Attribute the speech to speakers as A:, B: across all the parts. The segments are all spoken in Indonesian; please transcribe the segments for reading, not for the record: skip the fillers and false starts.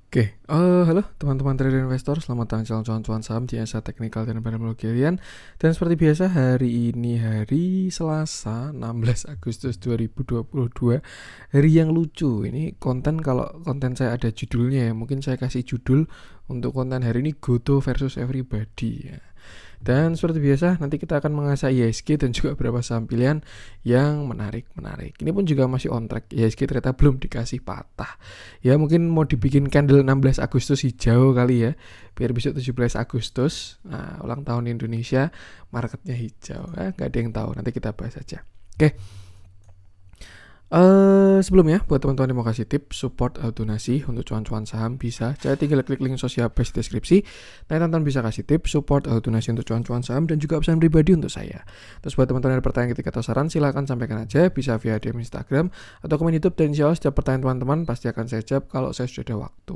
A: Halo teman-teman trader investor, selamat datang di channel cuan saham di Asa Teknikal dan Fundamental Kalian. Dan seperti biasa hari ini hari Selasa 16 Agustus 2022, hari yang lucu. Ini kalau konten saya ada judulnya ya, mungkin saya kasih judul untuk konten hari ini Goto versus Everybody ya. Dan seperti biasa nanti kita akan mengasah IHSG dan juga beberapa saham pilihan yang menarik. Ini pun juga masih on track. IHSG ternyata belum dikasih patah. Ya mungkin mau dibikin candle 16 Agustus hijau kali ya. Biar besok 17 Agustus, ulang tahun Indonesia, marketnya hijau. Nggak ada yang tahu, nanti kita bahas aja. Sebelumnya buat teman-teman yang mau kasih tips support atau donasi untuk cuan-cuan saham bisa saya tinggal klik link sosial base di deskripsi. Nah teman-teman bisa kasih tips support atau donasi untuk cuan-cuan saham dan juga pesan pribadi untuk saya. Terus buat teman-teman yang ada pertanyaan ketika atau saran silahkan sampaikan aja, bisa via DM Instagram atau komen YouTube, dan insya Allah setiap pertanyaan teman-teman pasti akan saya jawab kalau saya sudah ada waktu.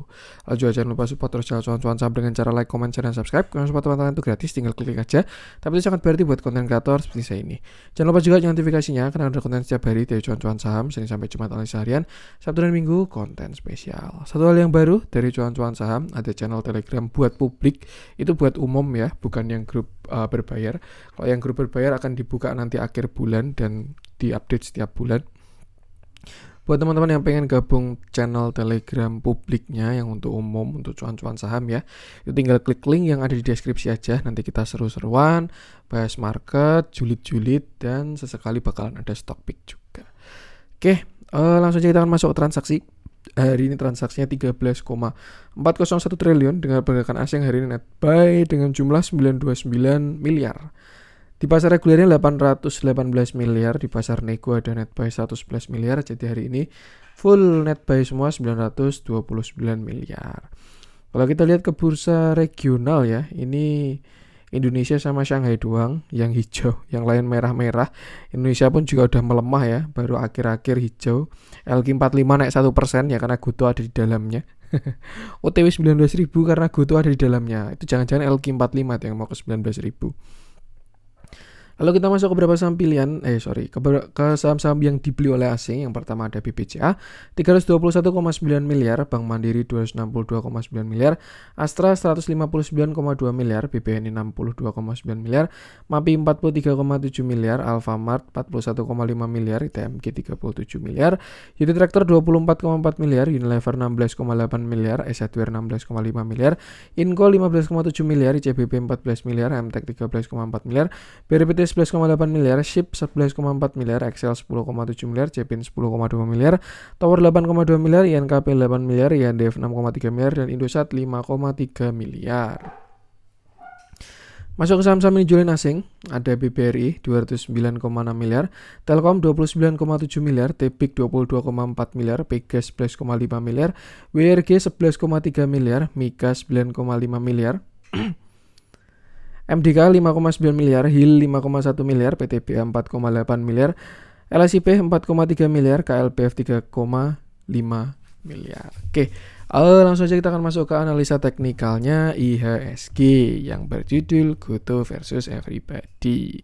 A: Lalu juga jangan lupa support terus channel cuan-cuan saham dengan cara like, comment, share, dan subscribe. Karena support teman-teman itu gratis, tinggal klik aja. Tapi itu sangat berarti buat konten kreator seperti saya ini. Jangan lupa juga notifikasinya karena ada konten setiap hari dari cuan-cuan saham, Senin sampai Jumat analisa harian, Sabtu dan Minggu konten spesial. Satu hal yang baru dari cuan-cuan saham, ada channel Telegram buat publik, itu buat umum ya, bukan yang grup berbayar. Kalau yang grup berbayar akan dibuka nanti akhir bulan dan diupdate setiap bulan. Buat teman-teman yang pengen gabung channel Telegram publiknya yang untuk umum, untuk cuan-cuan saham ya, itu tinggal klik link yang ada di deskripsi aja. Nanti kita seru-seruan, bahas market, julid-julid, dan sesekali bakalan ada stock pick juga. Langsung aja kita akan masuk ke transaksi. Hari ini transaksinya 13,401 triliun dengan pergerakan asing hari ini net buy dengan jumlah 929 miliar. Di pasar regulernya 818 miliar, di pasar nego ada net buy 111 miliar. Jadi hari ini full net buy semua 929 miliar. Kalau kita lihat ke bursa regional ya, ini Indonesia sama Shanghai doang yang hijau, yang lain merah-merah. Indonesia pun juga udah melemah ya, baru akhir-akhir hijau. LQ45 naik 1% ya karena Goto ada di dalamnya. OTW 19.000 karena Goto ada di dalamnya. Itu jangan-jangan LQ45 yang mau ke 19.000. Lalu kita masuk ke beberapa saham pilihan, ke saham-saham yang dibeli oleh asing. Yang pertama ada BBCA 321,9 miliar, Bank Mandiri 262,9 miliar, Astra 159,2 miliar, BBNI 62,9 miliar, MAPI 43,7 miliar, Alfamart 41,5 miliar, ITMG 37 miliar, Unit Tractor 24,4 miliar, Unilever 16,8 miliar, S-Hardware 16,5 miliar, Inco 15,7 miliar, ICBP 14 miliar, MTEK 13,4 miliar, BRPT 11,8 miliar, SHIP 11,4 miliar, Excel 10,7 miliar, Cepin 10,2 miliar, Tower 8,2 miliar, INKP 8 miliar, INDF 6,3 miliar, dan Indosat 5,3 miliar. Masuk ke saham-saham yang dijualin asing, ada BBRI 209,6 miliar, Telkom 29,7 miliar, Tepik 22,4 miliar, Pegas 11,5 miliar, WRG 11,3 miliar, Mika 9,5 miliar, MDK 5,9 miliar, HIL 5,1 miliar, PTBA 4,8 miliar, LSIP 4,3 miliar, KLPF 3,5 miliar. Langsung aja kita akan masuk ke analisa teknikalnya IHSG yang berjudul Goto versus Everybody.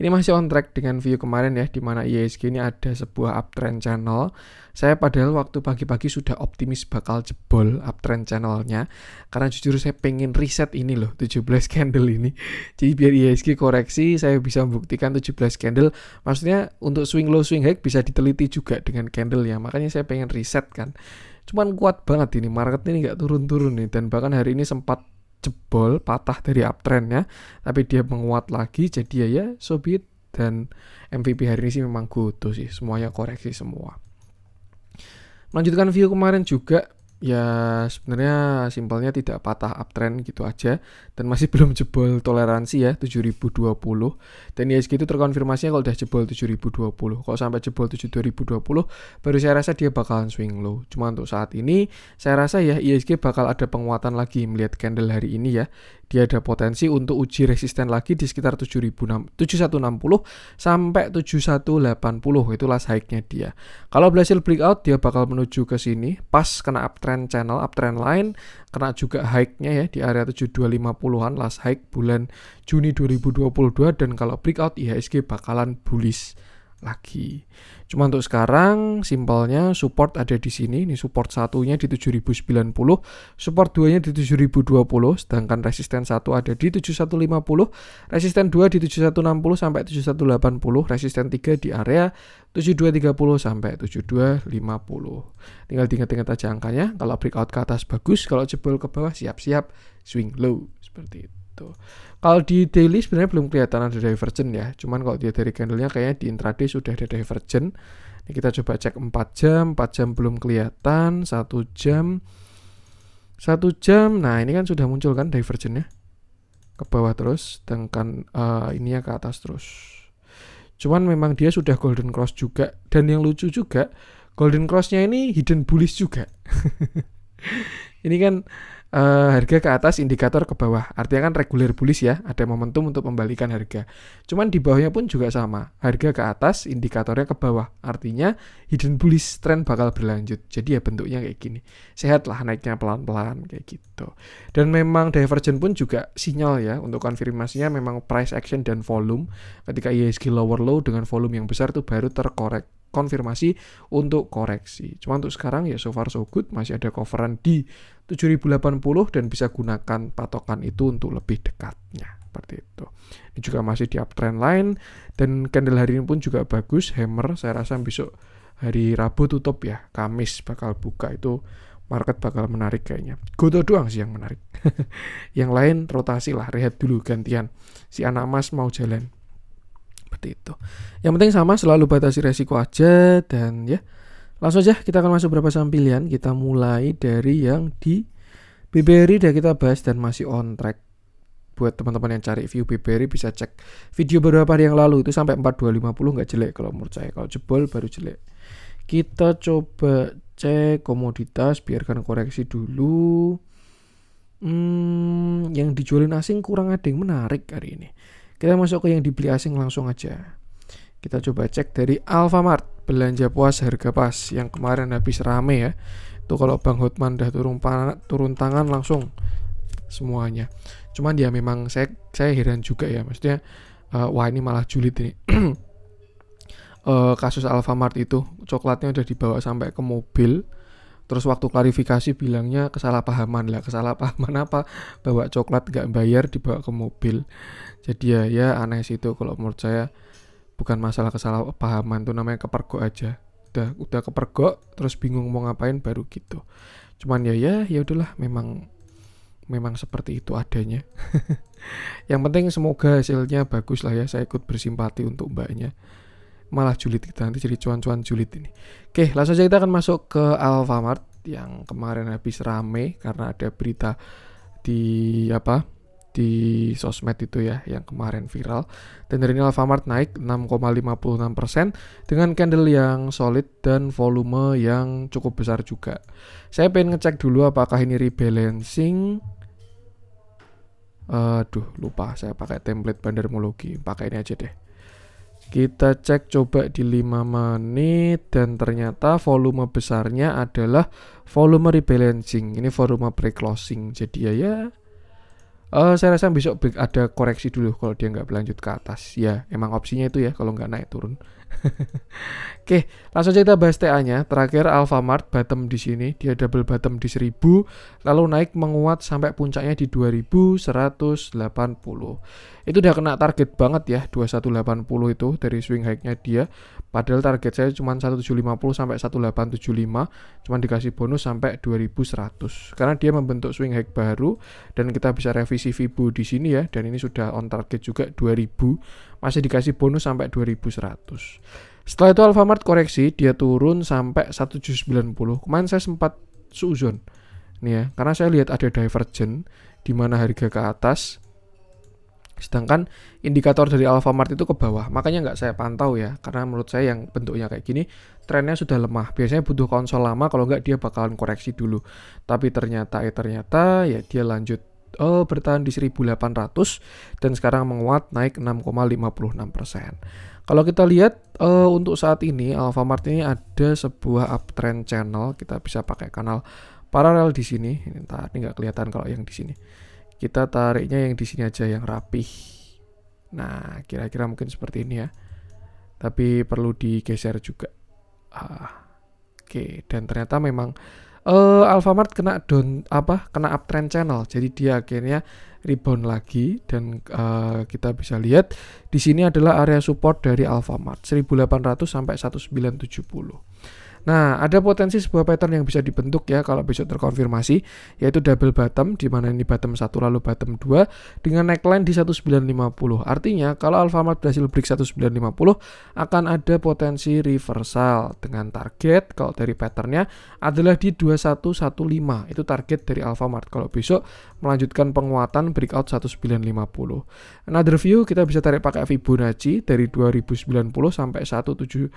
A: Ini masih on track dengan view kemarin ya, di mana IHSG ini ada sebuah uptrend channel. Saya padahal waktu pagi-pagi sudah optimis bakal jebol uptrend channelnya, karena jujur saya pengen reset ini loh, 17 candle ini. Jadi biar IHSG koreksi, saya bisa membuktikan 17 candle. Maksudnya untuk swing low swing high bisa diteliti juga dengan candle ya. Makanya saya pengen reset kan. Cuman kuat banget ini, market ini nggak turun-turun nih, dan bahkan hari ini sempat jebol, patah dari uptrendnya, tapi dia menguat lagi, jadi ya so be it. Dan MVP hari ini sih memang Goto sih, semuanya koreksi semua. Melanjutkan view kemarin juga, ya sebenarnya simpelnya tidak patah uptrend gitu aja, dan masih belum jebol toleransi ya 7020, dan IHSG itu terkonfirmasinya kalau udah jebol 7020. Kalau sampai jebol 7020 baru saya rasa dia bakalan swing low. Cuma untuk saat ini saya rasa ya IHSG bakal ada penguatan lagi melihat candle hari ini ya. Dia ada potensi untuk uji resisten lagi di sekitar 7160 sampai 7180, itu last high-nya dia. Kalau berhasil breakout dia bakal menuju ke sini, pas kena uptrend channel, uptrend line, kena juga high-nya ya di area 7250-an last high bulan Juni 2022, dan kalau breakout IHSG bakalan bullish lagi. Cuma untuk sekarang simpelnya support ada di sini. Ini support satunya di 7090, support 2-nya di 7020, sedangkan resisten 1 ada di 7150, resisten 2 di 7160 sampai 7180, resisten 3 di area 7230 sampai 7250. Tinggal diingat-ingat aja angkanya. Kalau breakout ke atas bagus, kalau jebol ke bawah siap-siap swing low seperti itu. Kalau di daily sebenarnya belum kelihatan ada divergent ya. Cuman kalau dia dari candlenya kayaknya di intraday sudah ada divergent. Ini kita coba cek 4 jam belum kelihatan, 1 jam. 1 jam. Nah, ini kan sudah muncul kan divergentnya. Ke bawah terus, sedangkan ininya ke atas terus. Cuman memang dia sudah golden cross juga. Dan yang lucu juga, golden cross-nya ini hidden bullish juga. Ini kan harga ke atas, indikator ke bawah. Artinya kan regular bullish ya, ada momentum untuk membalikan harga. Cuman di bawahnya pun juga sama. Harga ke atas, indikatornya ke bawah. Artinya hidden bullish trend bakal berlanjut. Jadi ya bentuknya kayak gini. Sehat lah naiknya pelan-pelan kayak gitu. Dan memang divergent pun juga sinyal ya. Untuk konfirmasinya memang price action dan volume. Ketika IHSG lower low dengan volume yang besar itu baru terkorek. Konfirmasi untuk koreksi. Cuma untuk sekarang ya so far so good, masih ada coveran di 7080 dan bisa gunakan patokan itu untuk lebih dekatnya. Seperti itu. Ini juga masih di uptrend line dan candle hari ini pun juga bagus, hammer. Saya rasa besok hari Rabu tutup ya, Kamis bakal buka itu market bakal menarik kayaknya. Goto doang sih yang menarik. Yang lain rotasi lah, rehat dulu gantian. Si anak emas mau jalan. Seperti itu. Yang penting sama, selalu batasi resiko aja. Dan ya langsung aja kita akan masuk beberapa saham pilihan. Kita mulai dari yang di BBRI udah kita bahas dan masih on track. Buat teman-teman yang cari view BBRI bisa cek video beberapa hari yang lalu, itu sampai 4250 nggak jelek kalau menurut saya. Kalau jebol baru jelek. Kita coba cek komoditas, biarkan koreksi dulu. Yang dijualin asing kurang ada yang menarik hari ini. Kita masuk ke yang dibeli asing langsung aja. Kita coba cek dari Alfamart, belanja puas harga pas yang kemarin habis rame ya. Tuh kalau Bang Hotman dah turun tangan langsung semuanya. Cuman dia memang saya heran juga ya, maksudnya wah ini malah julid ini. Kasus Alfamart itu coklatnya udah dibawa sampai ke mobil. Terus waktu klarifikasi bilangnya kesalahpahaman lah. Kesalahpahaman apa? Bawa coklat gak bayar dibawa ke mobil. Jadi ya aneh sih itu kalau menurut saya. Bukan masalah kesalahpahaman, itu namanya kepergok aja. Udah kepergok terus bingung mau ngapain baru gitu. Cuman ya udahlah, memang seperti itu adanya. Yang penting semoga hasilnya bagus lah ya. Saya ikut bersimpati untuk mbaknya. Malah julid kita nanti jadi cuan-cuan julid ini. Oke, langsung saja kita akan masuk ke Alfamart yang kemarin habis rame karena ada berita di sosmed itu ya yang kemarin viral. Dan dari ini Alfamart naik 6,56% dengan candle yang solid dan volume yang cukup besar juga. Saya pengen ngecek dulu apakah ini rebalancing. Lupa saya pakai template bandarmologi. Pakai ini aja deh. Kita cek coba di 5 menit dan ternyata volume besarnya adalah volume rebalancing. Ini volume pre-closing. Jadi ya saya rasa besok ada koreksi dulu kalau dia nggak berlanjut ke atas. Ya emang opsinya itu ya kalau nggak naik turun. Oke, langsung aja kita bahas TA-nya. Terakhir Alfamart bottom di sini, dia double bottom di 1000, lalu naik menguat sampai puncaknya di 2180. Itu udah kena target banget ya, 2180 itu dari swing high-nya dia. Padahal target saya cuma 1750 sampai 1875, cuma dikasih bonus sampai 2100. Karena dia membentuk swing high baru dan kita bisa revisi Fibo di sini ya, dan ini sudah on target juga 2000, masih dikasih bonus sampai 2100. Setelah itu Alfamart koreksi, dia turun sampai 1790. Kemarin saya sempat suuzon nih ya, karena saya lihat ada divergent di mana harga ke atas, sedangkan indikator dari Alfamart itu ke bawah. Makanya nggak saya pantau ya, karena menurut saya yang bentuknya kayak gini trennya sudah lemah. Biasanya butuh konsol lama, kalau nggak dia bakalan koreksi dulu. Tapi ternyata ya dia lanjut bertahan di 1800 dan sekarang menguat naik 6,56%. Kalau kita lihat untuk saat ini Alfamart ini ada sebuah uptrend channel. Kita bisa pakai kanal paralel di sini. Ini nggak kelihatan kalau yang di sini. Kita tariknya yang di sini aja yang rapih. Nah, kira-kira mungkin seperti ini ya. tapi perlu digeser juga. Oke, dan ternyata memang Alfamart kena uptrend channel, jadi dia akhirnya rebound lagi dan kita bisa lihat di sini adalah area support dari Alfamart 1800 sampai 1970. Nah, ada potensi sebuah pattern yang bisa dibentuk ya kalau besok terkonfirmasi, yaitu double bottom, di mana ini bottom 1 lalu bottom 2 dengan neckline di 1950. Artinya kalau Alfamart berhasil break 1950 akan ada potensi reversal dengan target kalau dari patternnya adalah di 2115. Itu target dari Alfamart kalau besok melanjutkan penguatan breakout 1950. Another view kita bisa tarik pakai Fibonacci dari 2090 sampai 1790.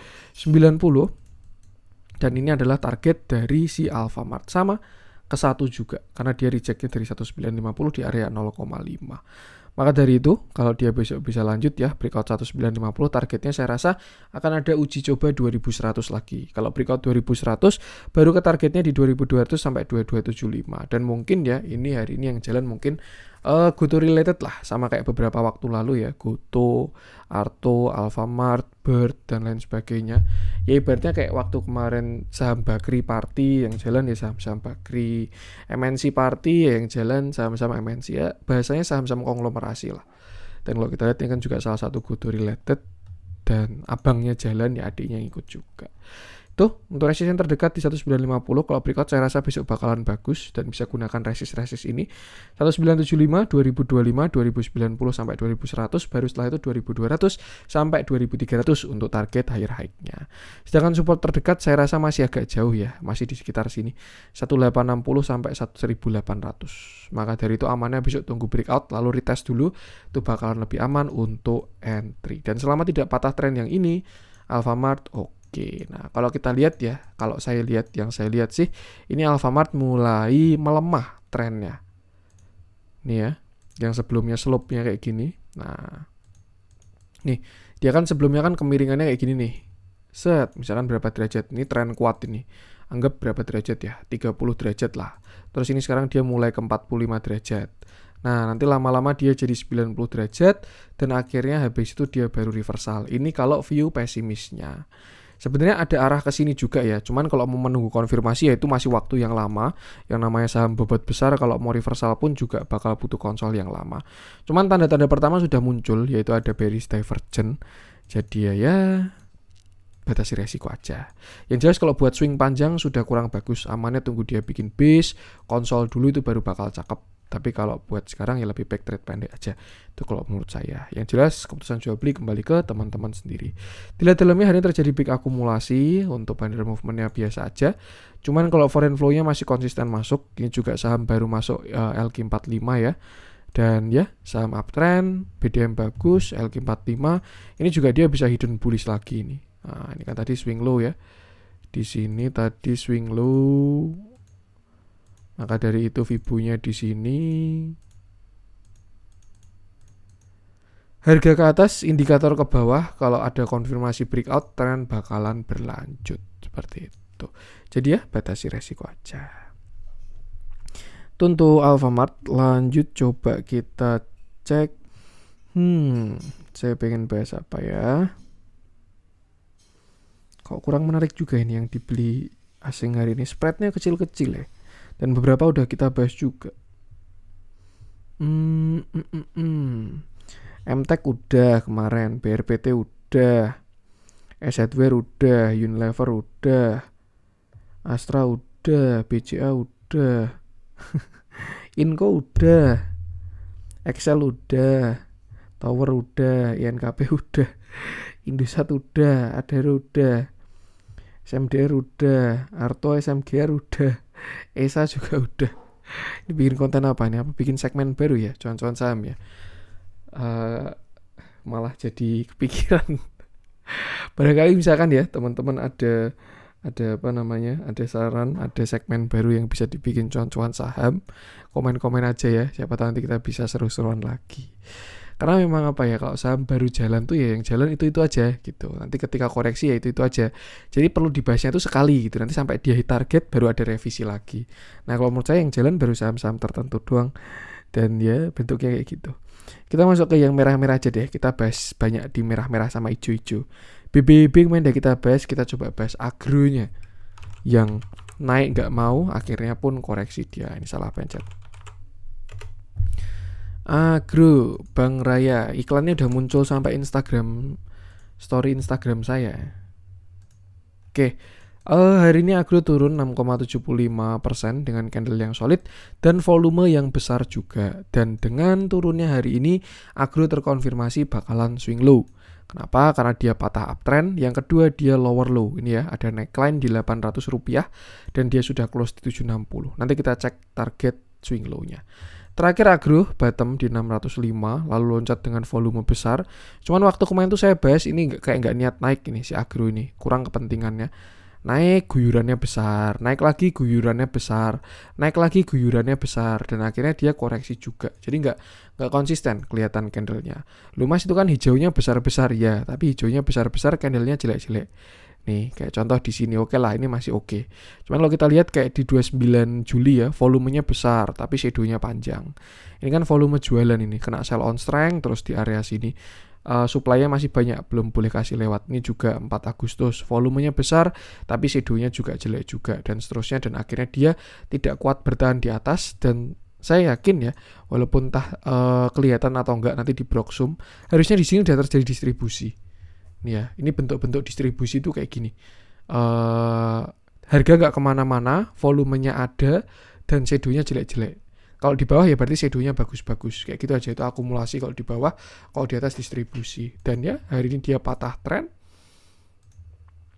A: Dan ini adalah target dari si Alfamart, sama ke 1 juga karena dia rejectnya dari 1950 di area 0,5. Maka dari itu kalau dia besok bisa lanjut ya breakout 1950, targetnya saya rasa akan ada uji coba 2100 lagi. Kalau breakout 2100 baru ke targetnya di 2200 sampai 2275. Dan mungkin ya ini hari ini yang jalan mungkin Goto related lah, sama kayak beberapa waktu lalu ya, Goto, Arto, Alfamart, Bird dan lain sebagainya. Ya ibaratnya kayak waktu kemarin saham Bakri Party yang jalan ya saham-saham Bakri, MNC Party ya yang jalan saham-saham MNC ya, bahasanya saham-saham konglomerasi lah. Dan kalau kita lihat ini kan juga salah satu Goto related, dan abangnya jalan ya adiknya ikut juga. Tuh, untuk resisten terdekat di 1950, kalau breakout saya rasa besok bakalan bagus dan bisa gunakan resist ini. 1975, 2025, 2090 sampai 2100, baru setelah itu 2200 sampai 2300 untuk target higher high-nya. Sedangkan support terdekat saya rasa masih agak jauh ya, masih di sekitar sini. 1860 sampai 1800. Maka dari itu amannya besok tunggu breakout lalu retest dulu, itu bakalan lebih aman untuk entry. Dan selama tidak patah tren yang ini, Alfamart Oke, nah kalau kita lihat ya, kalau yang saya lihat sih, ini Alfamart mulai melemah trennya. Nih ya, yang sebelumnya slope-nya kayak gini. Nah, nih, dia kan sebelumnya kan kemiringannya kayak gini nih. Set, misalkan berapa derajat, ini tren kuat ini. Anggap berapa derajat ya, 30 derajat lah. Terus ini sekarang dia mulai ke 45 derajat. Nah, nanti lama-lama dia jadi 90 derajat, dan akhirnya habis itu dia baru reversal. Ini kalau view pesimisnya. Sebenarnya ada arah ke sini juga ya, cuman kalau mau menunggu konfirmasi ya itu masih waktu yang lama. Yang namanya saham bobot besar kalau mau reversal pun juga bakal butuh konsol yang lama. Cuman tanda-tanda pertama sudah muncul, yaitu ada bearish divergence. Jadi ya batasi resiko aja. Yang jelas kalau buat swing panjang sudah kurang bagus, amannya tunggu dia bikin base, konsol dulu itu baru bakal cakep. Tapi kalau buat sekarang ya lebih baik trade pendek aja. Itu kalau menurut saya. Yang jelas keputusan jual beli kembali ke teman-teman sendiri. Dilihat dalamnya hari ini terjadi big akumulasi. Untuk bandar movementnya biasa aja. Cuman kalau foreign flow-nya masih konsisten masuk. Ini juga saham baru masuk LQ45 ya. Dan ya saham uptrend, BDM bagus, LQ45. Ini juga dia bisa hidden bullish lagi ini. Nah, ini kan tadi swing low ya. Di sini tadi swing low. Maka dari itu Fibunya di sini. Harga ke atas, indikator ke bawah. Kalau ada konfirmasi breakout, tren bakalan berlanjut seperti itu. Jadi ya batasi resiko aja. Untuk Alfamart, lanjut coba kita cek. Saya pengen bahas apa ya? Kok kurang menarik juga ini yang dibeli asing hari ini. Spreadnya kecil-kecil ya. Dan beberapa udah kita bahas juga. MTech udah kemarin, BRPT udah, Assetware udah, Unilever udah, Astra udah, BCA udah, Inco udah, Excel udah, Tower udah, INKP udah, Indosat udah, Adaro udah, SMDR udah, Arto SMGR udah, ESA juga udah. Ini bikin konten apa nih? Apa bikin segmen baru ya? Cuan-cuan saham ya. Malah jadi kepikiran. Barangkali misalkan ya teman-teman ada apa namanya? Ada saran, ada segmen baru yang bisa dibikin cuan-cuan saham. Komen-komen aja ya. Siapa tahu nanti kita bisa seru-seruan lagi. Karena memang apa ya, kalau saham baru jalan tuh ya yang jalan itu aja gitu. Nanti ketika koreksi ya itu aja. Jadi perlu dibahasnya itu sekali gitu. Nanti sampai dia hit target baru ada revisi lagi. Nah kalau menurut saya yang jalan baru saham-saham tertentu doang. Dan ya bentuknya kayak gitu. Kita masuk ke yang merah-merah aja deh. Kita bahas banyak di merah-merah sama hijau-hijau. BBB kemarin udah kita bahas, kita coba bahas agronya yang naik nggak mau, akhirnya pun koreksi dia. Ini salah pencet. Agro Bank Raya, iklannya udah muncul sampai Instagram, story Instagram saya. Oke, hari ini agro turun 6,75% dengan candle yang solid dan volume yang besar juga. Dan dengan turunnya hari ini, agro terkonfirmasi bakalan swing low. Kenapa? Karena dia patah uptrend. Yang kedua, dia lower low. Ini ya, ada neckline di Rp800 dan dia sudah close di 760. Nanti kita cek target swing low-nya. Terakhir agro bottom di 605, lalu loncat dengan volume besar. Cuman waktu kemarin tuh saya bahas ini kayak nggak niat naik ini si agro ini, kurang kepentingannya. Naik guyurannya besar, naik lagi guyurannya besar, naik lagi guyurannya besar, dan akhirnya dia koreksi juga. Jadi nggak konsisten kelihatan candlenya. Lumas itu kan hijaunya besar-besar ya, tapi hijaunya besar-besar, candlenya jelek-jelek. Nih, kayak contoh di sini oke lah, ini masih oke. Cuman kalau kita lihat kayak di 29 Juli ya, volumenya besar tapi shadow-nya panjang. Ini kan volume jualan ini, kena sell on strength terus di area sini. Supply-nya masih banyak, belum boleh kasih lewat. Ini juga 4 Agustus, volumenya besar tapi shadow-nya juga jelek juga dan seterusnya, dan akhirnya dia tidak kuat bertahan di atas. Dan saya yakin ya, walaupun kelihatan atau enggak nanti di Broksum, harusnya di sini sudah terjadi distribusi. Ya, ini bentuk-bentuk distribusi itu kayak gini. Harga nggak kemana-mana, volumenya ada, dan shadow-nya jelek-jelek. Kalau di bawah ya berarti shadow-nya bagus-bagus. Kayak gitu aja, itu akumulasi kalau di bawah, kalau di atas distribusi. Dan ya, hari ini dia patah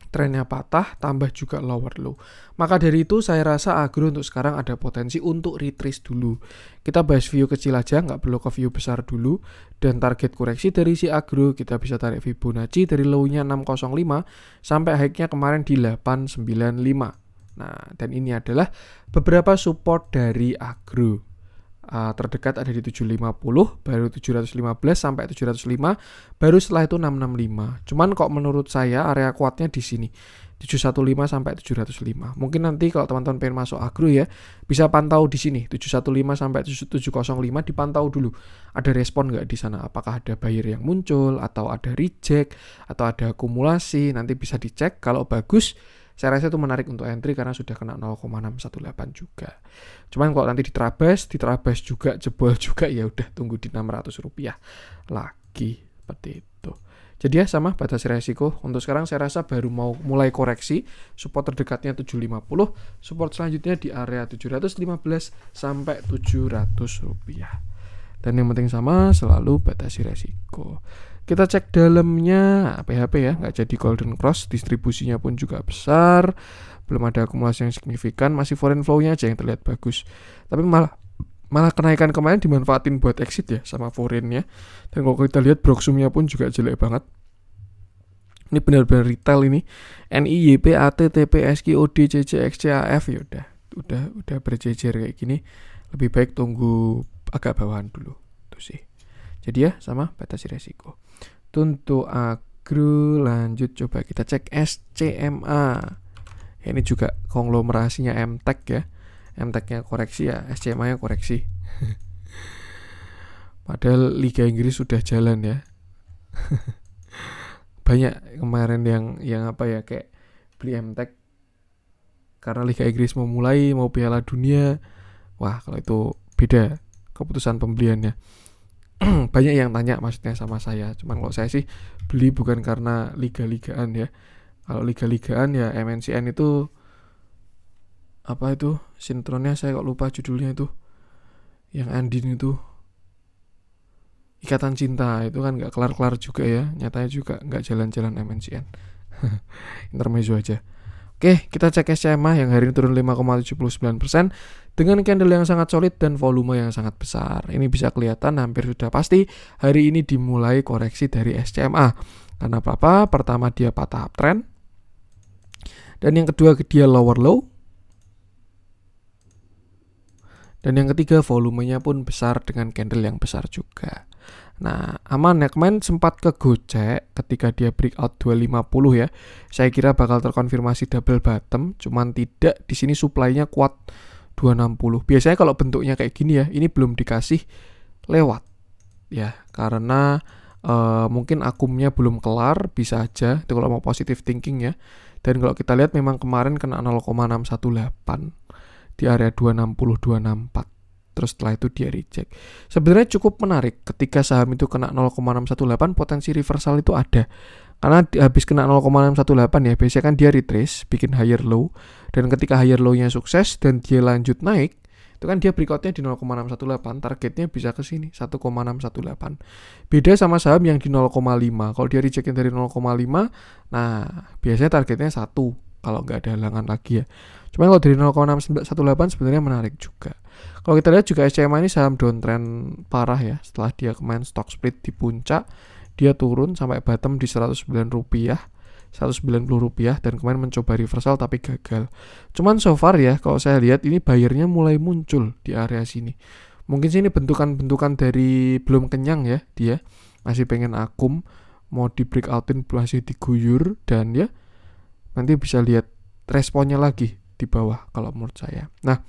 A: trennya patah, tambah juga lower low. Maka dari itu saya rasa agro untuk sekarang ada potensi untuk retrace dulu. Kita bahas view kecil aja, nggak perlu ke view besar dulu. Dan target koreksi dari si agro kita bisa tarik Fibonacci dari low-nya 605 sampai high-nya kemarin di 895. Nah, dan ini adalah beberapa support dari agro. Terdekat ada di 750, baru 715 sampai 705, baru setelah itu 665. Cuman kok menurut saya area kuatnya di sini 715 sampai 705. Mungkin nanti kalau teman-teman pengen masuk agro ya, bisa pantau di sini 715 sampai 705, dipantau dulu. Ada respon nggak di sana? Apakah ada buyer yang muncul atau ada reject atau ada akumulasi? Nanti bisa dicek. Kalau bagus, saya rasa itu menarik untuk entry karena sudah kena 0,618 juga. Cuman kalau nanti diterabas juga, jebol juga, ya udah tunggu di Rp600 lagi, seperti itu. Jadi ya sama batas resiko. Untuk sekarang saya rasa baru mau mulai koreksi. Support terdekatnya 750, support selanjutnya di area 715 sampai Rp700. Dan yang penting sama, selalu batasi resiko. Kita cek dalamnya, PHP ya, nggak jadi golden cross, distribusinya pun juga besar, belum ada akumulasi yang signifikan, masih foreign flow-nya aja yang terlihat bagus. Tapi malah kenaikan kemarin dimanfaatin buat exit ya sama foreign-nya. Dan kalau kita lihat Broksum-nya pun juga jelek banget. Ini benar-benar retail ini. NI, YP, AT, TP, SQ, OD, CC, XC, AF ya udah berjejer kayak gini. Lebih baik tunggu agak bawahan dulu. Itu sih. Jadi ya sama batasi resiko. Untuk agro lanjut coba kita cek SCMA. Ini juga konglomerasinya MTech ya. MTech-nya koreksi ya, SCMA-nya koreksi. Padahal Liga Inggris sudah jalan ya. Banyak kemarin yang apa ya, kayak beli MTech karena Liga Inggris mau mulai, mau Piala Dunia. Wah, kalau itu beda keputusan pembeliannya. Banyak yang tanya maksudnya sama saya. Cuman kalau saya sih beli bukan karena liga-ligaan ya. Kalau liga-ligaan ya MNCN itu apa itu sintronnya, saya kok lupa judulnya itu, yang Andin itu Ikatan Cinta, itu kan gak kelar-kelar juga ya. Nyatanya juga gak jalan-jalan MNCN. Intermezzo aja. Oke, kita cek SCMA yang hari ini turun 5,79% dengan candle yang sangat solid dan volume yang sangat besar. Ini bisa kelihatan hampir sudah pasti hari ini dimulai koreksi dari SCMA. Karena apa? Pertama dia patah uptrend. Dan yang kedua dia lower low. Dan yang ketiga volumenya pun besar dengan candle yang besar juga. Nah, aman ya, kemarin sempat kegocek ketika dia breakout 250 ya. Saya kira bakal terkonfirmasi double bottom, cuman tidak. Di sini supply-nya kuat 260. Biasanya kalau bentuknya kayak gini ya, ini belum dikasih lewat ya, karena mungkin akumnya belum kelar, bisa aja itu kalau mau positive thinking ya. Dan kalau kita lihat memang kemarin kena 0,618 di area 260 264. Terus setelah itu dia reject. Sebenarnya cukup menarik ketika saham itu kena 0,618, potensi reversal itu ada. Karena habis kena 0,618 ya, biasanya kan dia retrace, bikin higher low. Dan ketika higher low-nya sukses dan dia lanjut naik, itu kan dia breakout-nya di 0,618, targetnya bisa ke sini 1,618. Beda sama saham yang di 0,5. Kalau dia rejectnya dari 0,5, nah biasanya targetnya 1 kalau nggak ada halangan lagi ya. Cuma kalau dari 0,618 sebenarnya menarik juga. Kalau kita lihat juga SCMA ini saham downtrend parah ya. Setelah dia kemarin stock split di puncak, dia turun sampai bottom di Rp109, Rp190 dan kemarin mencoba reversal tapi gagal. Cuman so far ya, kalau saya lihat ini buyernya mulai muncul di area sini. Mungkin sini bentukan-bentukan dari belum kenyang ya dia. Masih pengen akum, mau di breakoutin masih diguyur dan ya nanti bisa lihat responnya lagi di bawah kalau menurut saya. Nah,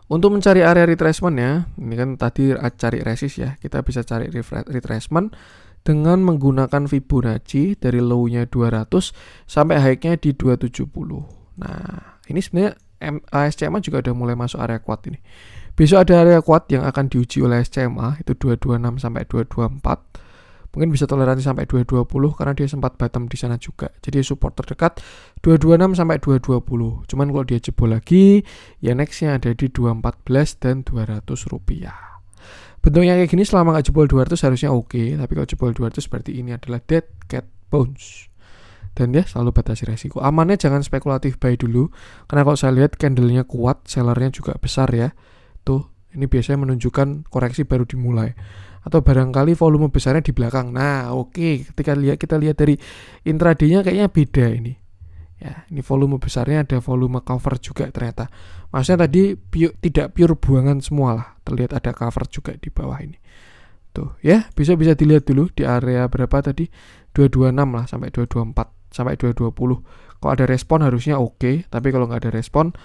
A: untuk mencari area retracement ya, ini kan tadi cari resist ya, kita bisa cari retracement dengan menggunakan Fibonacci dari low-nya 200 sampai high-nya di 270. Nah, ini sebenarnya SCMA juga udah mulai masuk area kuat ini. Besok ada area kuat yang akan diuji oleh SCMA, itu 226 sampai 224. Mungkin bisa toleransi sampai 220 karena dia sempat bottom di sana juga. Jadi support terdekat 226 sampai 220. Cuman kalau dia jebol lagi, ya nextnya ada di 214 dan 200 rupiah. Bentuknya kayak gini selama nggak jebol 200 harusnya oke. Tapi kalau jebol 200 berarti ini adalah dead cat bounce. Dan ya selalu batasi resiko. Amannya jangan spekulatif buy dulu. Karena kalau saya lihat candlenya kuat, sellernya juga besar ya. Tuh, ini biasanya menunjukkan koreksi baru dimulai. Atau barangkali volume besarnya di belakang. Nah, oke. Ketika kita lihat dari intraday-nya kayaknya beda ini. Ya, ini volume besarnya ada volume cover juga ternyata. Maksudnya tadi tidak pure buangan semua lah. Terlihat ada cover juga di bawah ini. Tuh, ya, bisa dilihat dulu di area berapa tadi? 226 lah sampai 224 sampai 220. Kalau ada respon harusnya oke, tapi kalau nggak ada respon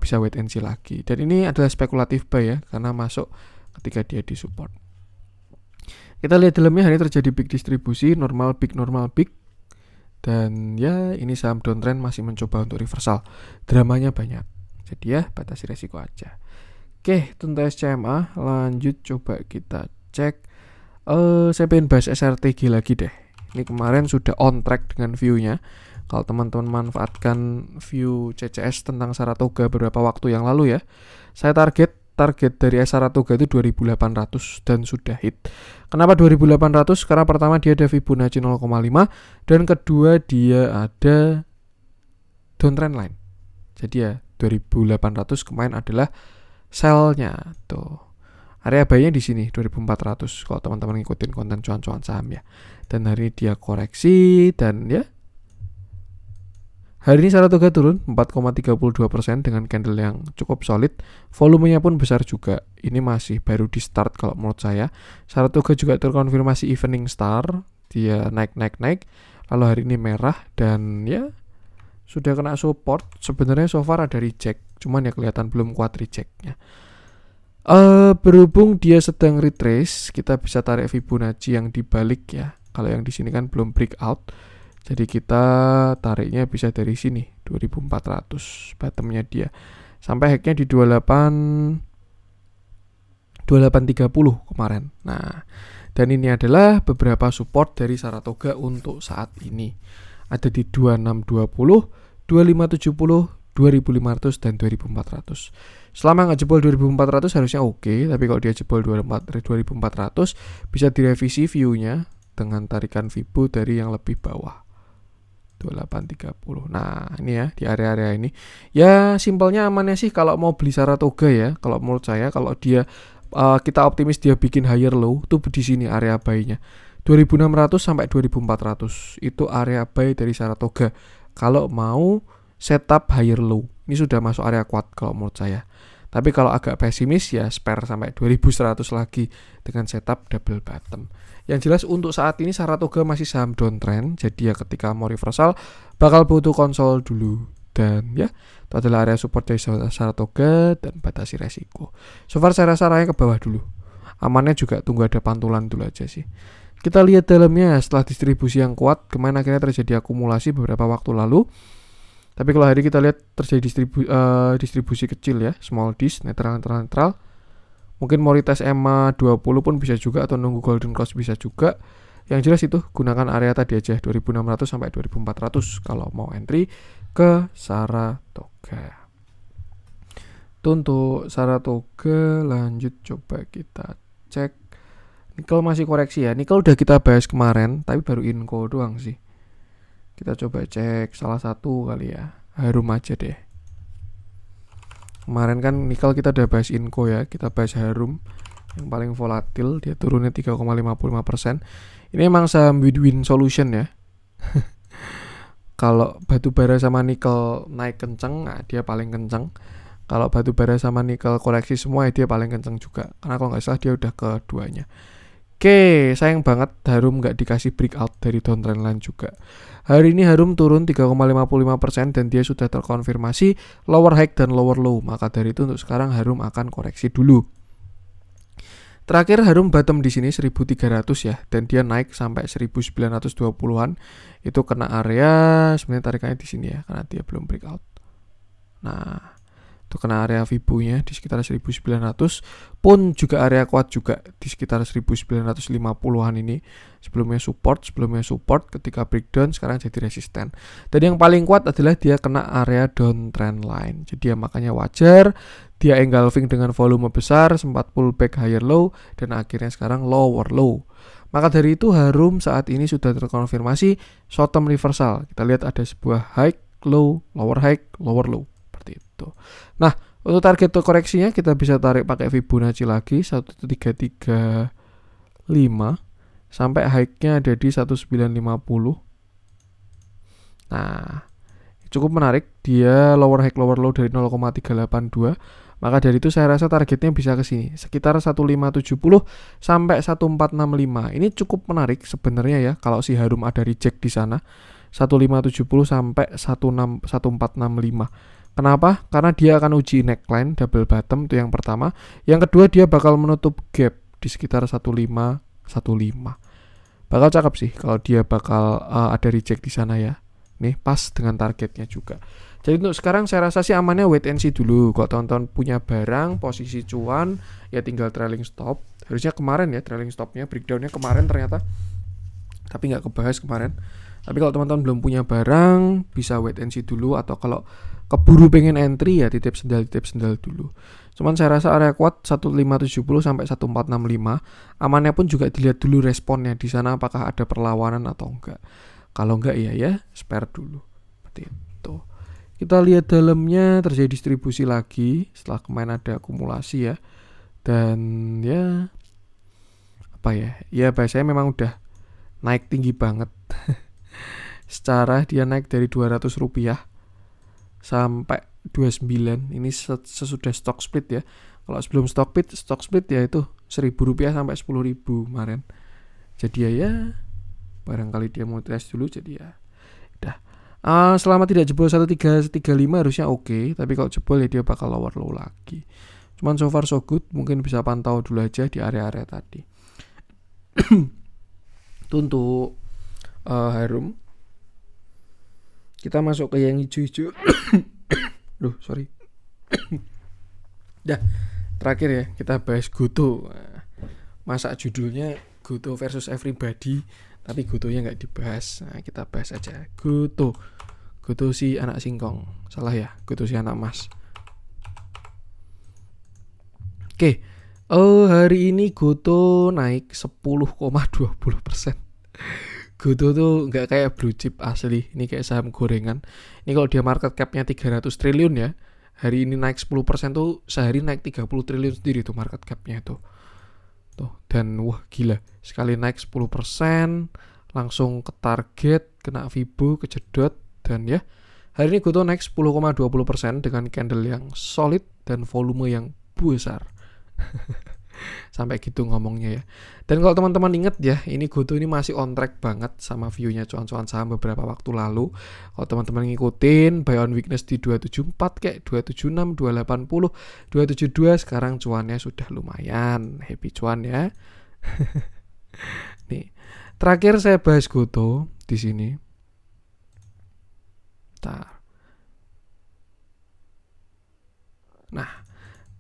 A: bisa wait and see lagi. Dan ini adalah spekulatif buy ya, karena masuk ketika dia di support. Kita lihat dalamnya hari ini terjadi big distribusi, normal big. Dan ya ini saham downtrend masih mencoba untuk reversal. Dramanya banyak. Jadi ya batasi resiko aja. Oke, tentang SCMA lanjut coba kita cek. Saya pengen bahas SRTG lagi deh. Ini kemarin sudah on track dengan view-nya. Kalau teman-teman manfaatkan view CCS tentang Saratoga beberapa waktu yang lalu ya. Saya target dari Saratoga itu 2800 dan sudah hit. Kenapa 2800? Karena pertama dia ada Fibonacci 0,5 dan kedua dia ada downtrend line. Jadi ya 2800 kemarin adalah sell-nya tuh. Area buy-nya di sini 2400 kalau teman-teman ngikutin konten cuan-cuan saham ya. Dan hari ini dia koreksi dan ya hari ini Saratoga turun 4,32% dengan candle yang cukup solid. Volumenya pun besar juga. Ini masih baru di start kalau menurut saya. Saratoga juga terkonfirmasi evening star. Dia naik. Lalu hari ini merah dan ya sudah kena support. Sebenarnya so far ada reject. Cuman ya kelihatan belum kuat rejectnya. Berhubung dia sedang retrace, kita bisa tarik Fibonacci yang dibalik ya. Kalau yang di sini kan belum breakout. Jadi kita tariknya bisa dari sini 2400 bottomnya dia sampai high-nya di 2830 kemarin. Nah, dan ini adalah beberapa support dari Saratoga untuk saat ini. Ada di 2620, 2570, 2500 dan 2400. Selama nggak jebol 2400 harusnya oke, tapi kalau dia jebol 2400 bisa direvisi view-nya dengan tarikan Fibo dari yang lebih bawah. 2830. Nah, ini ya di area-area ini. Ya, simpelnya amannya sih kalau mau beli Saratoga ya. Kalau menurut saya kalau dia kita optimis dia bikin higher low tuh di sini area buy-nya. 2600 sampai 2400 itu area buy dari Saratoga. Kalau mau setup higher low. Ini sudah masuk area kuat kalau menurut saya. Tapi kalau agak pesimis ya spare sampai 2100 lagi dengan setup double bottom. Yang jelas untuk saat ini Saratoga masih saham downtrend. Jadi ya ketika mau reversal bakal butuh konsol dulu. Dan ya itu adalah area support dari Saratoga dan batasi resiko. So far saya rasa arahnya ke bawah dulu. amannya juga tunggu ada pantulan dulu aja sih. Kita lihat dalamnya setelah distribusi yang kuat, kemarin akhirnya terjadi akumulasi beberapa waktu lalu. Tapi kalau hari kita lihat terjadi distribusi kecil ya, small disk, netral. Mungkin mau retest EMA 20 pun bisa juga, atau nunggu golden cross bisa juga. Yang jelas itu gunakan area tadi aja 2600 sampai 2400 kalau mau entry ke Saratoga. Itu untuk Saratoga. Lanjut coba kita cek. Nikel masih koreksi ya. Nikel udah kita bahas kemarin, tapi baru info doang sih. Kita coba cek salah satu kali ya. Harum aja deh. Kemarin kan nikel kita udah bahas Inco ya. Kita bahas Harum yang paling volatil, dia turunnya 3,55%. Ini emang saham win-win solution ya. Kalau batu bara sama nikel naik kenceng, nah dia paling kenceng. Kalau batu bara sama nikel koreksi semua, ya dia paling kenceng juga. Karena kalau nggak salah dia udah keduanya. Oke, sayang banget Harum nggak dikasih breakout dari downtrend line juga. Hari ini Harum turun 3,55% dan dia sudah terkonfirmasi lower high dan lower low. Maka dari itu untuk sekarang Harum akan koreksi dulu. Terakhir Harum bottom di sini 1300 ya, dan dia naik sampai 1920-an. Itu kena area, sebenarnya tarikannya di sini ya, karena dia belum breakout. Nah, itu kena area Fibo-nya di sekitar 1900, pun juga area kuat juga di sekitar 1950-an ini. Sebelumnya support, ketika breakdown sekarang jadi resisten. Dan yang paling kuat adalah dia kena area downtrend line. Jadi ya makanya wajar dia engulfing dengan volume besar, sempat pullback higher low, dan akhirnya sekarang lower low. Maka dari itu Harum saat ini sudah terkonfirmasi short term reversal. Kita lihat ada sebuah high, low, lower high, lower low. Seperti itu. Nah, untuk target koreksinya kita bisa tarik pakai Fibonacci lagi 1335 sampai high-nya ada di 1950. Nah, cukup menarik. Dia lower high lower low dari 0,382. Maka dari itu saya rasa targetnya bisa ke sini sekitar 1570 sampai 1465. Ini cukup menarik sebenarnya ya kalau si Harum ada reject di sana. 1570 sampai 1465. Kenapa? Karena dia akan uji neckline double bottom, itu yang pertama. Yang kedua dia bakal menutup gap di sekitar 1515. Bakal cakep sih kalau dia bakal ada reject di sana ya. Nih pas dengan targetnya juga. Jadi untuk sekarang saya rasa sih amannya wait and see dulu. Kalau teman-teman punya barang posisi cuan ya tinggal trailing stop. Harusnya kemarin ya trailing stopnya, breakdownnya kemarin ternyata, tapi nggak kebahas kemarin. Tapi kalau teman-teman belum punya barang bisa wait and see dulu, atau kalau keburu pengen entry ya titip sendal dulu. Cuman saya rasa area kuat 1570 sampai 1465. Amannya pun juga dilihat dulu responnya di sana apakah ada perlawanan atau enggak. Kalau enggak ya spare dulu. Seperti itu. Kita lihat dalamnya terjadi distribusi lagi setelah kemarin ada akumulasi ya. Dan ya apa ya? Ya biasanya memang udah naik tinggi banget. Secara dia naik dari 200 rupiah sampai 29. Ini sesudah stock split ya. Kalau sebelum stock split ya itu 1.000 rupiah sampai 10.000 kemarin. Jadi ya barangkali dia mau tes dulu, jadi ya udah. Selama tidak jebol 1335 harusnya oke. Tapi kalau jebol ya dia bakal lower low lagi. Cuman so far so good. Mungkin bisa pantau dulu aja di area-area tadi. Itu untuk Harum. Kita masuk ke yang hijau-hijau. Duh, sorry. Dah, terakhir ya kita bahas Goto. Masa judulnya Goto versus Everybody, tapi Gotonya nggak dibahas. Nah, kita bahas aja Goto. Goto si anak singkong. Salah ya, Goto si anak emas. Oke. Hari ini Goto naik 10,20%. Goto tuh nggak kayak blue chip asli, ini kayak saham gorengan. Ini kalau dia market capnya 300 triliun ya, hari ini naik 10% tuh sehari naik 30 triliun sendiri tuh market capnya tuh. Dan wah gila, sekali naik 10% langsung ke target, kena Fibo, kejedot, dan ya hari ini Goto naik 10,20% dengan candle yang solid dan volume yang besar. Sampai gitu ngomongnya ya. Dan kalau teman-teman inget ya, ini GoTo ini masih on track banget sama view-nya cuan-cuan saham beberapa waktu lalu. Kalau teman-teman ngikutin buy on weakness di 274 kayak 276, 280, 272, sekarang cuannya sudah lumayan. Happy cuan ya. Nih, terakhir saya bahas GoTo di sini. Nah,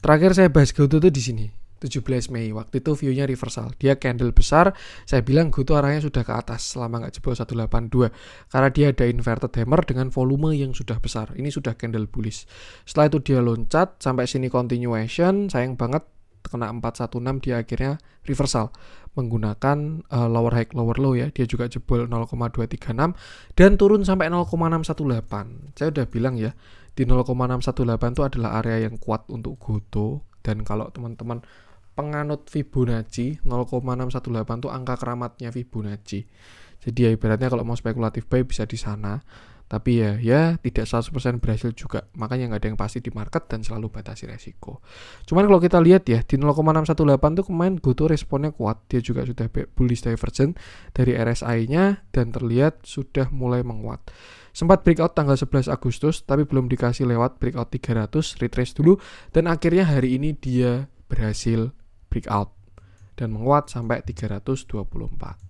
A: terakhir saya bahas GoTo tuh di sini. 17 Mei, waktu itu view-nya reversal. Dia candle besar, saya bilang GoTo arahnya sudah ke atas selama nggak jebol 182. Karena dia ada inverted hammer dengan volume yang sudah besar. Ini sudah candle bullish. Setelah itu dia loncat, sampai sini continuation, sayang banget kena 416, dia akhirnya reversal menggunakan lower high lower low ya. Dia juga jebol 0,236 dan turun sampai 0,618. Saya udah bilang ya, di 0,618 itu adalah area yang kuat untuk GoTo. Dan kalau teman-teman penganut Fibonacci, 0,618 itu angka keramatnya Fibonacci. Jadi ya ibaratnya kalau mau spekulatif buy bisa di sana. Tapi ya tidak 100% berhasil juga. Makanya nggak ada yang pasti di market dan selalu batasi resiko. Cuman kalau kita lihat ya, di 0,618 tuh kemarin GoTo responnya kuat. Dia juga sudah bullish divergent dari RSI-nya dan terlihat sudah mulai menguat. Sempat breakout tanggal 11 Agustus, tapi belum dikasih lewat breakout 300, retrace dulu. Dan akhirnya hari ini dia berhasil breakout dan menguat sampai 324.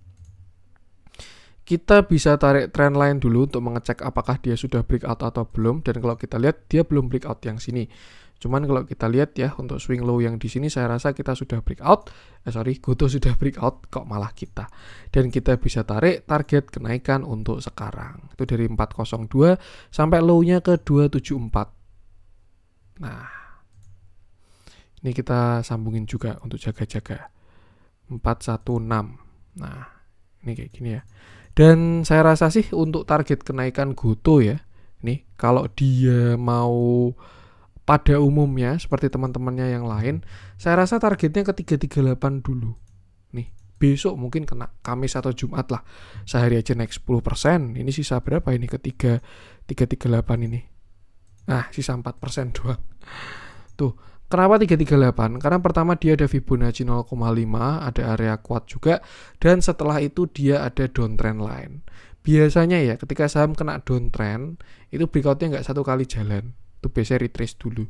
A: Kita bisa tarik trend line dulu untuk mengecek apakah dia sudah breakout atau belum. Dan kalau kita lihat dia belum breakout yang sini. Cuman kalau kita lihat ya untuk swing low yang di sini saya rasa kita sudah breakout. GoTo sudah breakout kok malah kita. Dan kita bisa tarik target kenaikan untuk sekarang. Itu dari 402 sampai low-nya ke 274. Nah, ini kita sambungin juga untuk jaga-jaga 416. Nah, ini kayak gini ya. Dan saya rasa sih untuk target kenaikan GoTo ya, nih kalau dia mau pada umumnya seperti teman-temannya yang lain, saya rasa targetnya ke 338 dulu. Nih, besok mungkin kena Kamis atau Jumat lah. Sehari aja naik 10%. Ini sisa berapa ini ke 338 ini? Nah, sisa 4% doang. Tuh. Kenapa 338? Karena pertama dia ada Fibonacci 0,5, ada area kuat juga, dan setelah itu dia ada downtrend line. Biasanya ya ketika saham kena downtrend, itu breakoutnya nggak satu kali jalan. Itu biasanya retrace dulu.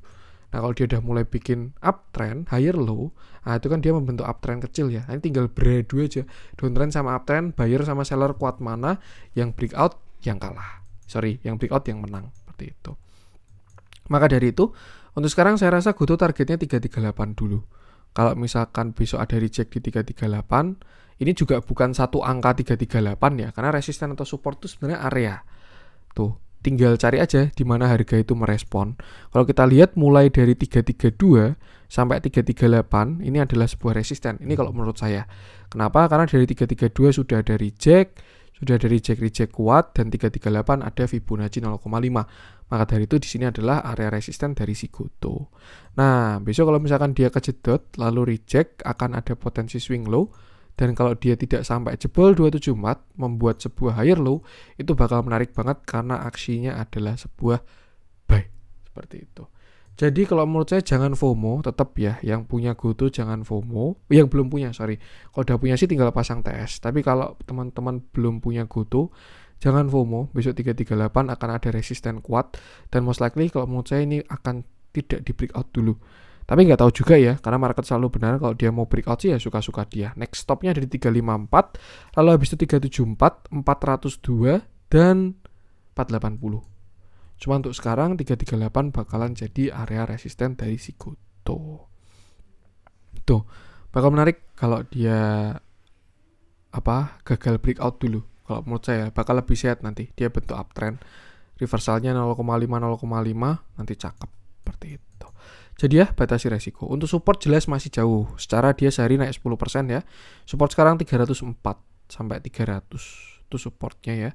A: Nah kalau dia udah mulai bikin uptrend, higher low, nah itu kan dia membentuk uptrend kecil ya. Ini tinggal beradu aja. Downtrend sama uptrend, buyer sama seller kuat mana, yang breakout yang kalah. Yang breakout yang menang. Seperti itu. Maka dari itu, untuk sekarang saya rasa GoTo targetnya 338 dulu. Kalau misalkan besok ada reject di 338, ini juga bukan satu angka 338 ya, karena resisten atau support itu sebenarnya area. Tuh, tinggal cari aja di mana harga itu merespon. Kalau kita lihat mulai dari 332 sampai 338, ini adalah sebuah resisten. Ini kalau menurut saya. Kenapa? Karena dari 332 sudah ada reject kuat, dan 338 ada Fibonacci 0,5. Maka dari itu di sini adalah area resisten dari si GoTo. Nah, besok kalau misalkan dia kejedot lalu reject, akan ada potensi swing low. Dan kalau dia tidak sampai jebol 274 membuat sebuah higher low, itu bakal menarik banget karena aksinya adalah sebuah buy. Seperti itu. Jadi kalau menurut saya jangan FOMO, tetap ya yang punya GoTo jangan FOMO, yang belum punya Kalau udah punya sih tinggal pasang TS. Tapi kalau teman-teman belum punya GoTo, jangan FOMO. Besok 338 akan ada resisten kuat dan most likely kalau menurut saya ini akan tidak di breakout dulu. Tapi nggak tahu juga ya, karena market selalu benar. Kalau dia mau breakout sih ya suka-suka dia. Next stopnya dari 354, lalu habis itu 374, 402 dan 480. Cuma untuk sekarang 338 bakalan jadi area resisten dari si GoTo. Tuh, bakal menarik kalau dia gagal breakout dulu. Kalau menurut saya bakal lebih sehat nanti. Dia bentuk uptrend. Reversalnya 0,5 nanti cakep seperti itu. Jadi ya batasi resiko. Untuk support jelas masih jauh. Secara dia sehari naik 10% ya. Support sekarang 304 sampai 300. Itu supportnya ya.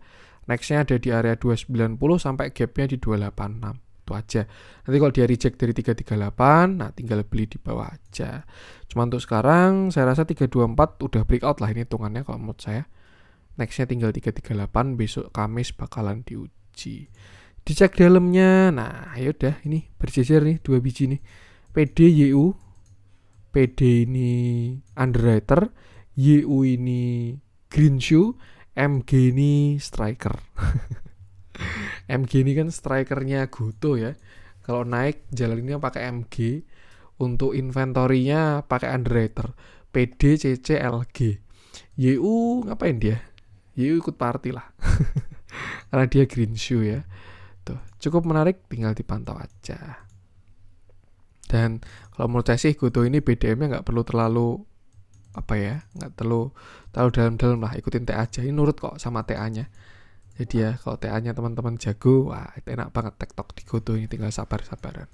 A: Nextnya ada di area 290 sampai gapnya di 286. Itu aja. Nanti kalau dia reject dari 338, nah tinggal beli di bawah aja. Cuma untuk sekarang saya rasa 324 udah breakout lah ini hitungannya kalau menurut saya. Nextnya tinggal 338, besok Kamis bakalan diuji. Dicek dalamnya, nah yaudah ini berjejer nih 2 biji nih. PDYU PD ini underwriter, YU ini green shoe, MG ini striker. MG ini kan strikernya Goto ya. Kalau naik jalaninnya pakai MG, untuk inventorinya pakai underwriter, PD, CC, LG. YU ngapain dia? YU ikut party lah. Karena dia green shoe ya. Tuh, cukup menarik, tinggal dipantau aja. Dan kalau menurut saya sih Goto ini BDM-nya nggak perlu terlalu nggak terlalu dalam-dalam lah, ikutin TA aja. Ini nurut kok sama TA-nya. Jadi ya kalau TA-nya teman-teman jago, wah itu enak banget TikTok di Goto ini, tinggal sabar-sabaran.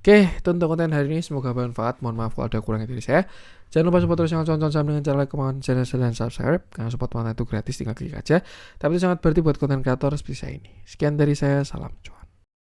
A: Oke, itu untuk konten hari ini, semoga bermanfaat. Mohon maaf kalau ada kurangnya dari saya. Jangan lupa support terus channel Cuan Saham dengan cara like, comment, share, dan subscribe. Karena support konten itu gratis, tinggal klik aja. Tapi itu sangat berarti buat konten kreator seperti saya ini. Sekian dari saya, salam cuan.